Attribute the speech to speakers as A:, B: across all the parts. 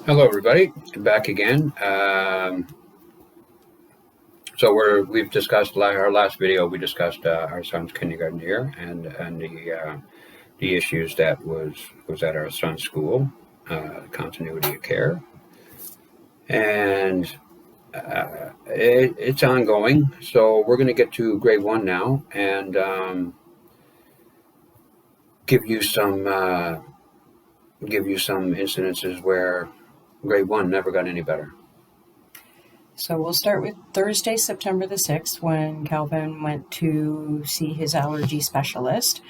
A: Hello, everybody. Back again. We've discussed our last video. We discussed our son's kindergarten year and the issues that was at our son's school, continuity of care, and it's ongoing. So we're going to get to grade one now and give you some incidences where grade one never got any better.
B: So we'll start with Thursday, September the 6th, when Calvin went to see his allergy specialist.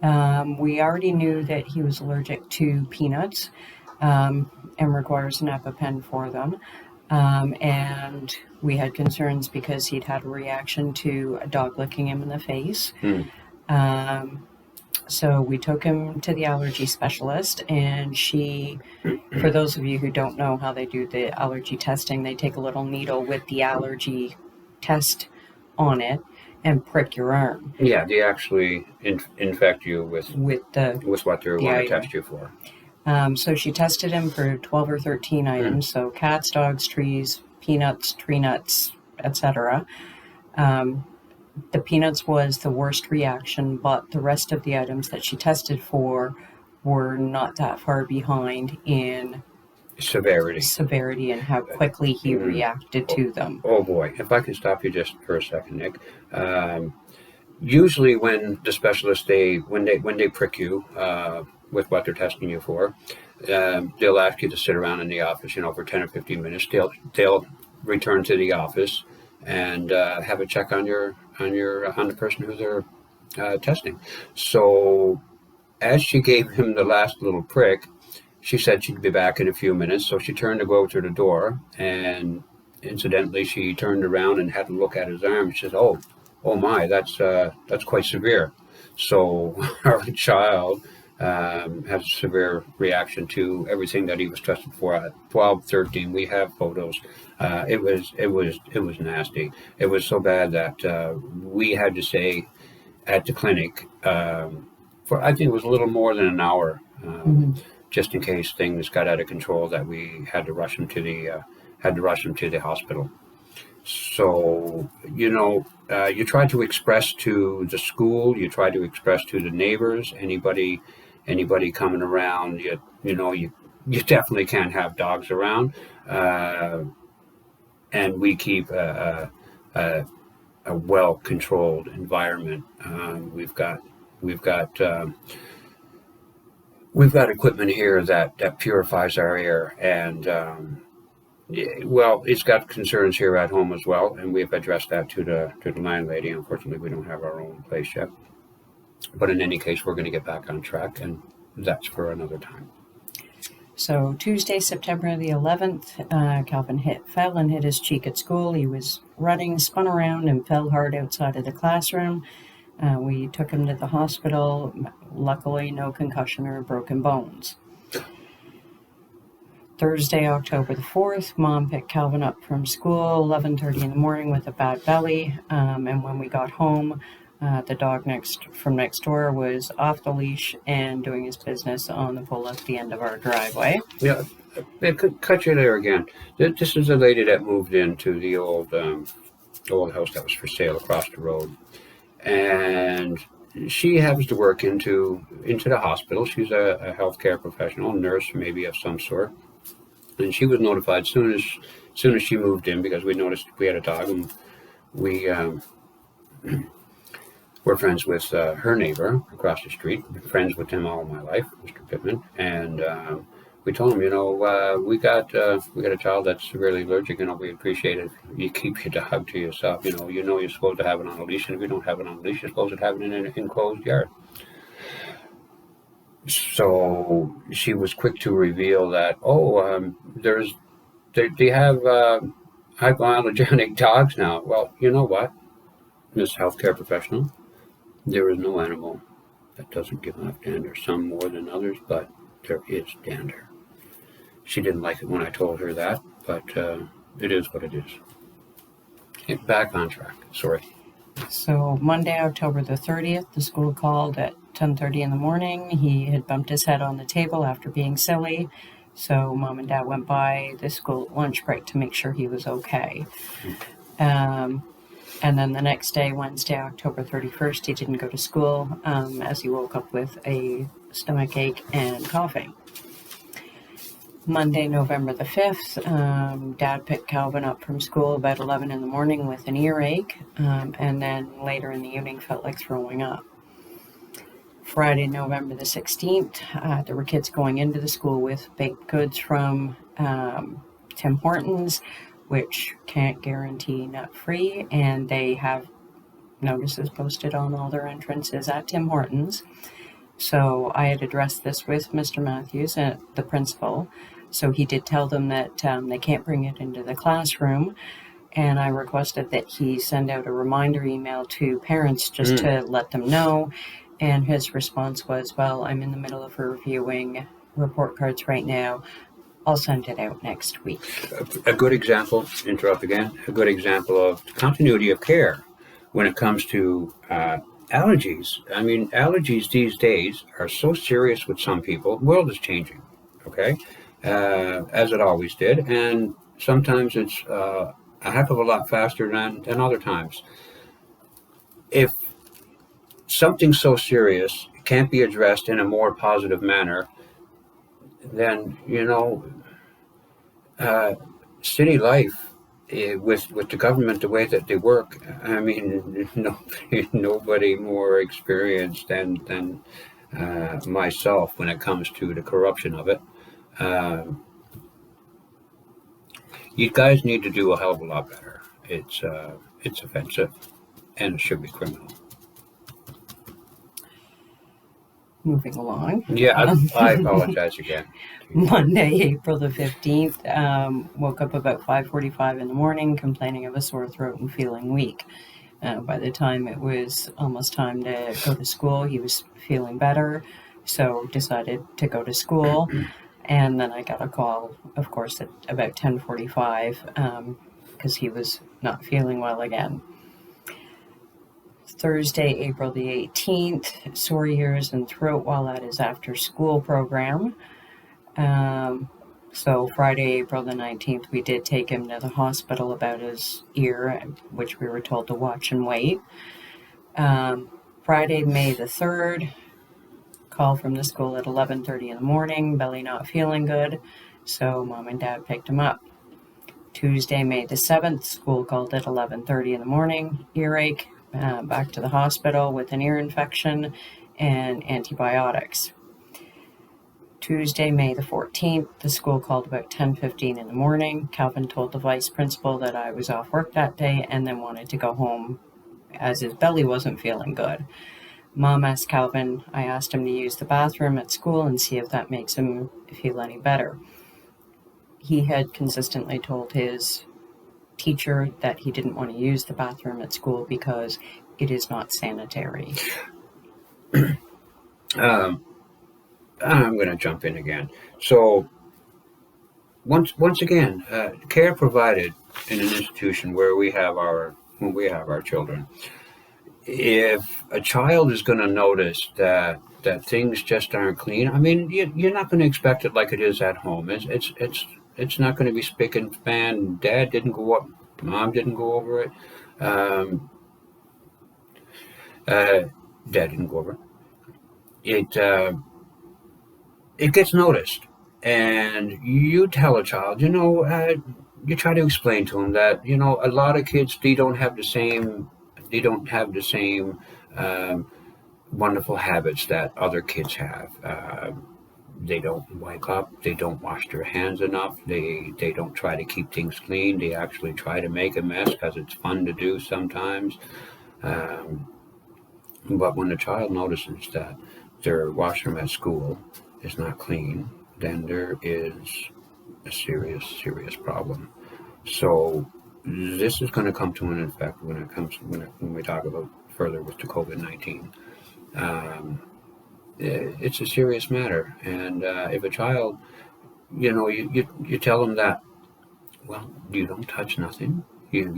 B: We already knew that he was allergic to peanuts and requires an EpiPen for them. And we had concerns because he'd had a reaction to a dog licking him in the face. So we took him to the allergy specialist, and she, for those of you who don't know how they do the allergy testing, they take a little needle with the allergy test on it and prick your arm.
A: Yeah, they actually infect you with what they want to test you for.
B: So she tested him for 12 or 13 items, so cats, dogs, trees, peanuts, tree nuts, etc. The peanuts was the worst reaction, but the rest of the items that she tested for were not that far behind in severity and how quickly he reacted to them.
A: Oh boy, if I can stop you just for a second, Nick. Usually when the specialists, when they prick you with what they're testing you for, they'll ask you to sit around in the office, for 10 or 15 minutes. They'll return to the office and have a check on the person who they're testing. So as she gave him the last little prick, she said she'd be back in a few minutes. So she turned to go to the door, and incidentally, she turned around and had to look at his arm. She says, "Oh my, that's quite severe." So our child has a severe reaction to everything that he was tested for at 12, 13. We have photos. It was nasty. It was so bad that we had to stay at the clinic for, I think it was a little more than an hour, just in case things got out of control, that we had to rush him to the hospital. So, you try to express to the school, you try to express to the neighbors, anybody coming around, you definitely can't have dogs around. And we keep a well-controlled environment. We've got equipment here that purifies our air, and it's got concerns here at home as well, and we've addressed that to the landlady. Unfortunately, we don't have our own place yet, but in any case, we're going to get back on track, and that's for another time.
B: So Tuesday, September the 11th, Calvin fell and hit his cheek at school. He was running, spun around, and fell hard outside of the classroom. We took him to the hospital. Luckily, no concussion or broken bones. Thursday, October the 4th, Mom picked Calvin up from school, 11:30 in the morning with a bad belly. And when we got home, the dog from next door was off the leash and doing his business on the pole at the end of our driveway.
A: Yeah, it could cut you there again. This is a lady that moved into the old house that was for sale across the road, and she happens to work into the hospital. She's a healthcare professional, nurse maybe of some sort, and she was notified as soon as she moved in, because we noticed we had a dog, and we we're friends with her neighbor across the street. Been friends with him all my life, Mr. Pittman, and we told him, we got a child that's severely allergic. We appreciate it. You keep your dog to yourself. You're supposed to have it on a leash, and if you don't have it on a leash, you're supposed to have it in an enclosed yard. So she was quick to reveal that, they have hypoallergenic dogs now. Well, you know what, Miss Healthcare Professional, there is no animal that doesn't give off dander, some more than others, but there is dander. She didn't like it when I told her that, but it is what it is. Back on track. Sorry.
B: So Monday, October the 30th, the school called at 10:30 in the morning. He had bumped his head on the table after being silly. So mom and dad went by the school at lunch break to make sure he was okay. And then the next day, Wednesday, October 31st, he didn't go to school as he woke up with a stomach ache and coughing. Monday, November the 5th, Dad picked Calvin up from school about 11 in the morning with an earache, and then later in the evening felt like throwing up. Friday, November the 16th, there were kids going into the school with baked goods from Tim Hortons, which can't guarantee nut-free, and they have notices posted on all their entrances at Tim Hortons. So I had addressed this with Mr. Matthews, the principal. So he did tell them that they can't bring it into the classroom. And I requested that he send out a reminder email to parents just to let them know. And his response was, well, I'm in the middle of reviewing report cards right now. I'll send it out next week.
A: A good example, interrupt again, a good example of continuity of care when it comes to allergies. I mean, allergies these days are so serious with some people. The world is changing, okay, as it always did. And sometimes it's a heck of a lot faster than other times. If something so serious can't be addressed in a more positive manner, then, city life with the government the way that they work, I mean, nobody more experienced than myself when it comes to the corruption of it. You guys need to do a hell of a lot better. It's offensive, and it should be criminal.
B: Moving along.
A: Yeah, I apologize again.
B: Monday, April the 15th, woke up about 5:45 in the morning complaining of a sore throat and feeling weak. By the time it was almost time to go to school, he was feeling better, so decided to go to school. And then I got a call, of course, at about 10:45 because he was not feeling well again. Thursday, April the 18th, sore ears and throat while at his after-school program. So Friday, April the 19th, we did take him to the hospital about his ear, which we were told to watch and wait. Friday, May the 3rd, call from the school at 11:30 in the morning, belly not feeling good, so mom and dad picked him up. Tuesday, May the 7th, school called at 11:30 in the morning, earache, back to the hospital with an ear infection and antibiotics. Tuesday, May the 14th, the school called about 10:15 in the morning. Calvin told the vice principal that I was off work that day and then wanted to go home as his belly wasn't feeling good. Mom asked Calvin, I asked him to use the bathroom at school and see if that makes him feel any better. He had consistently told his teacher that he didn't want to use the bathroom at school because it is not sanitary.
A: I'm going to jump in again. So once again, care provided in an institution where we have our children. If a child is going to notice that things just aren't clean, I mean, you're not going to expect it like it is at home. It's not going to be spick and span. Dad didn't go up, mom didn't go over it. Dad didn't go over it. It gets noticed, and you tell a child, you try to explain to them that a lot of kids they don't have the same wonderful habits that other kids have. They don't wake up, they don't wash their hands enough, they don't try to keep things clean, they actually try to make a mess because it's fun to do sometimes. But when a child notices that their washroom at school is not clean, then there is a serious problem. So this is going to come to an effect when we talk about further with the COVID-19. It's a serious matter, and if a child, you tell them that, well, you don't touch nothing. You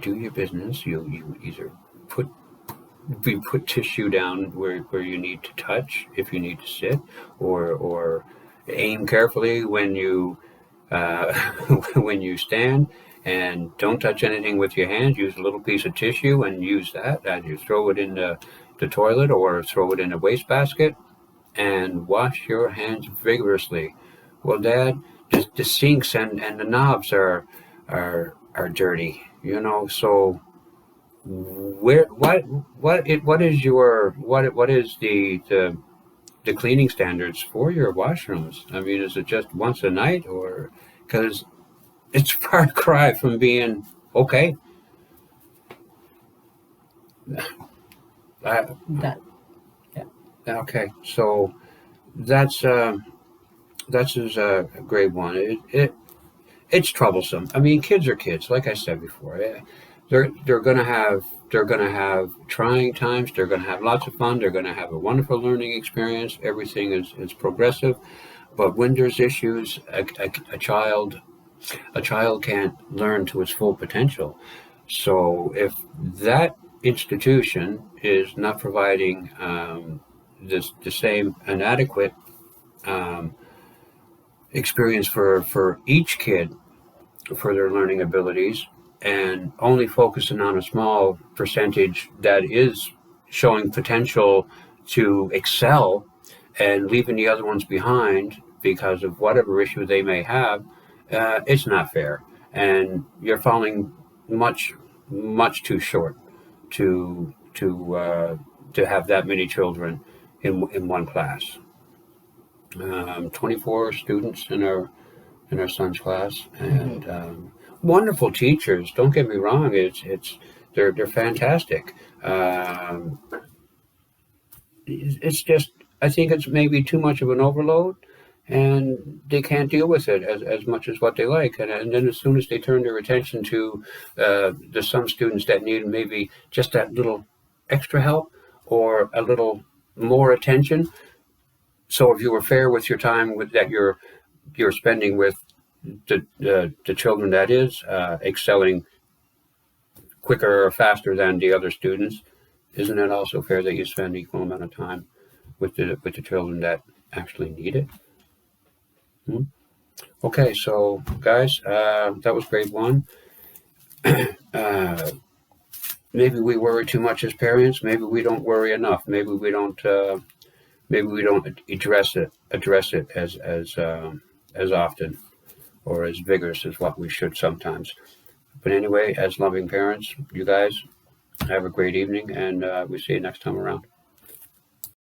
A: do your business. You either put tissue down where you need to touch if you need to sit, or Aim carefully when you when you stand, and don't touch anything with your hands. Use a little piece of tissue and use that as you throw it in the toilet or throw it in a wastebasket, and wash your hands vigorously. Well, Dad, the sinks and the knobs are dirty, so where what is your what is the cleaning standards for your washrooms? I mean, is it just once a night, or because it's a far cry from being okay? I,
B: That
A: okay, so that's that's is a great one. It's troublesome. I mean, kids are kids, like I said before. They're gonna have trying times. They're gonna have lots of fun. They're gonna have a wonderful learning experience. Everything is progressive, but when there's issues, a child can't learn to its full potential. So if that institution is not providing the same inadequate um, experience for each kid for their learning abilities, and only focusing on a small percentage that is showing potential to excel, and leaving the other ones behind because of whatever issue they may have, it's not fair. And you're falling much, much too short to have that many children in one class. 24 students in our son's class, and wonderful teachers. Don't get me wrong; it's they're fantastic. It's just I think it's maybe too much of an overload, and they can't deal with it as much as what they like. And then as soon as they turn their attention to there's some students that need maybe just that little extra help or a little more attention. So if you were fair with your time that you're spending with the children that is excelling quicker or faster than the other students, isn't it also fair that you spend equal amount of time with the children that actually need it? Hmm? Okay, so guys, that was grade one. uh, Maybe we worry too much as parents. Maybe we don't worry enough. Maybe we don't. Maybe we don't address it as often or as vigorous as what we should sometimes. But anyway, as loving parents, you guys have a great evening, and we see you next time around.